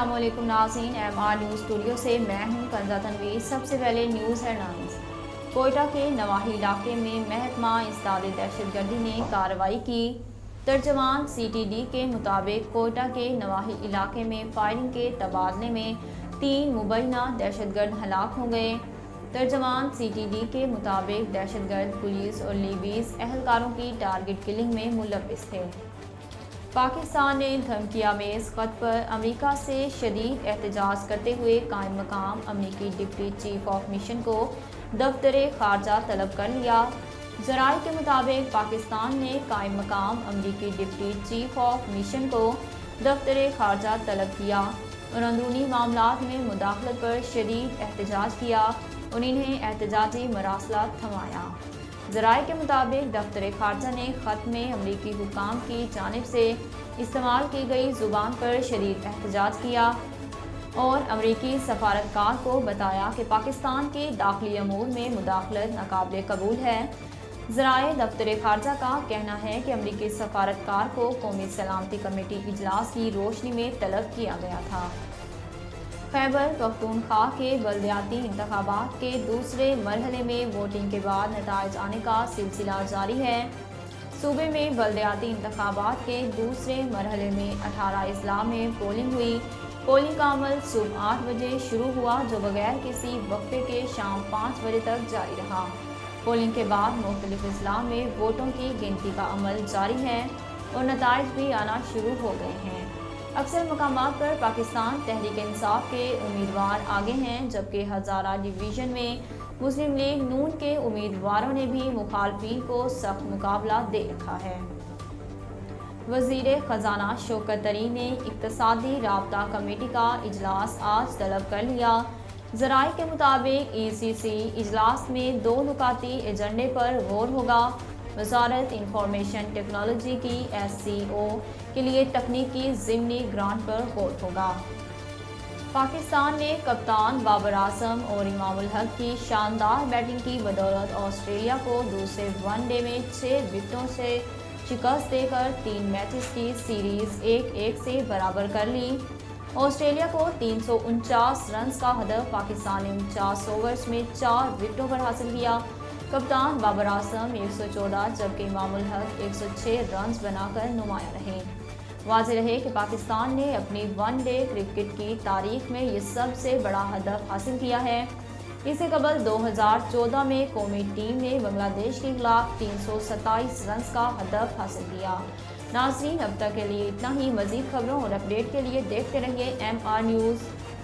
السلام علیکم ناظرین، MR نیوز اسٹوڈیو سے میں ہوں کنزہ تنویر۔ سب سے پہلے نیوز ہیڈ لائنز۔ کوئٹہ کے نواحی علاقے میں محکمہ انسداد دہشت گردی نے کارروائی کی۔ ترجمان CTD کے مطابق کوئٹہ کے نواحی علاقے میں فائرنگ کے تبادلے میں 3 مبینہ دہشت گرد ہلاک ہو گئے۔ ترجمان CTD کے مطابق دہشت گرد پولیس اور لیبیز اہلکاروں کی ٹارگٹ کلنگ میں ملوث تھے۔ پاکستان نے دھمکی آمیز خط پر امریکہ سے شدید احتجاج کرتے ہوئے قائم مقام امریکی ڈپٹی چیف آف مشن کو دفتر خارجہ طلب کر لیا۔ ذرائع کے مطابق پاکستان نے قائم مقام امریکی ڈپٹی چیف آف مشن کو دفتر خارجہ طلب کیا اور اندرونی معاملات میں مداخلت پر شدید احتجاج کیا اور انہیں احتجاجی مراسلات تھمایا۔ ذرائع کے مطابق دفتر خارجہ نے خط میں امریکی حکام کی جانب سے استعمال کی گئی زبان پر شدید احتجاج کیا اور امریکی سفارتکار کو بتایا کہ پاکستان کے داخلی امور میں مداخلت ناقابل قبول ہے۔ ذرائع دفتر خارجہ کا کہنا ہے کہ امریکی سفارتکار کو قومی سلامتی کمیٹی اجلاس کی روشنی میں طلب کیا گیا تھا۔ خیبر پختونخوا کے بلدیاتی انتخابات کے دوسرے مرحلے میں ووٹنگ کے بعد نتائج آنے کا سلسلہ جاری ہے۔ صوبے میں بلدیاتی انتخابات کے دوسرے مرحلے میں 18 اضلاع میں پولنگ ہوئی۔ پولنگ کا عمل صبح 8 بجے شروع ہوا جو بغیر کسی وقفے کے شام 5 بجے تک جاری رہا۔ پولنگ کے بعد مختلف اضلاع میں ووٹوں کی گنتی کا عمل جاری ہے اور نتائج بھی آنا شروع ہو گئے ہیں۔ اکثر مقامات پر پاکستان تحریک انصاف کے امیدوار آگے ہیں، جبکہ ہزارہ ڈویژن میں مسلم لیگ نون کے امیدواروں نے بھی مخالفین کو سخت مقابلہ دے رکھا ہے۔ وزیر خزانہ شوکت طری نے اقتصادی رابطہ کمیٹی کا اجلاس آج طلب کر لیا۔ ذرائع کے مطابق ECC اجلاس میں 2 نکاتی ایجنڈے پر غور ہوگا۔ وزارت انفارمیشن ٹیکنالوجی کی SCO کے لیے تکنیکی ضمنی گرانٹ پر غور ہوگا۔ پاکستان نے کپتان بابر اعظم اور امام الحق کی شاندار بیٹنگ کی بدولت آسٹریلیا کو دوسرے ون ڈے میں 6 وکٹوں سے شکست دے کر 3 میچز کی سیریز 1-1 سے برابر کر لی۔ آسٹریلیا کو 349 رنز کا ہدف پاکستان نے 49 اوورز میں 4 وکٹوں پر حاصل کیا۔ کپتان بابر اعظم 114 جبکہ امام الحق 106 رنز بنا کر نمایاں رہے۔ واضح رہے کہ پاکستان نے اپنی ون ڈے کرکٹ کی تاریخ میں یہ سب سے بڑا ہدف حاصل کیا ہے۔ اس سے قبل 2014 میں قومی ٹیم نے بنگلہ دیش کے خلاف 327 رنز کا ہدف حاصل کیا۔ ناظرین اب تک کے لیے اتنا ہی۔ مزید خبروں اور اپڈیٹ کے لیے دیکھتے رہیے MR نیوز۔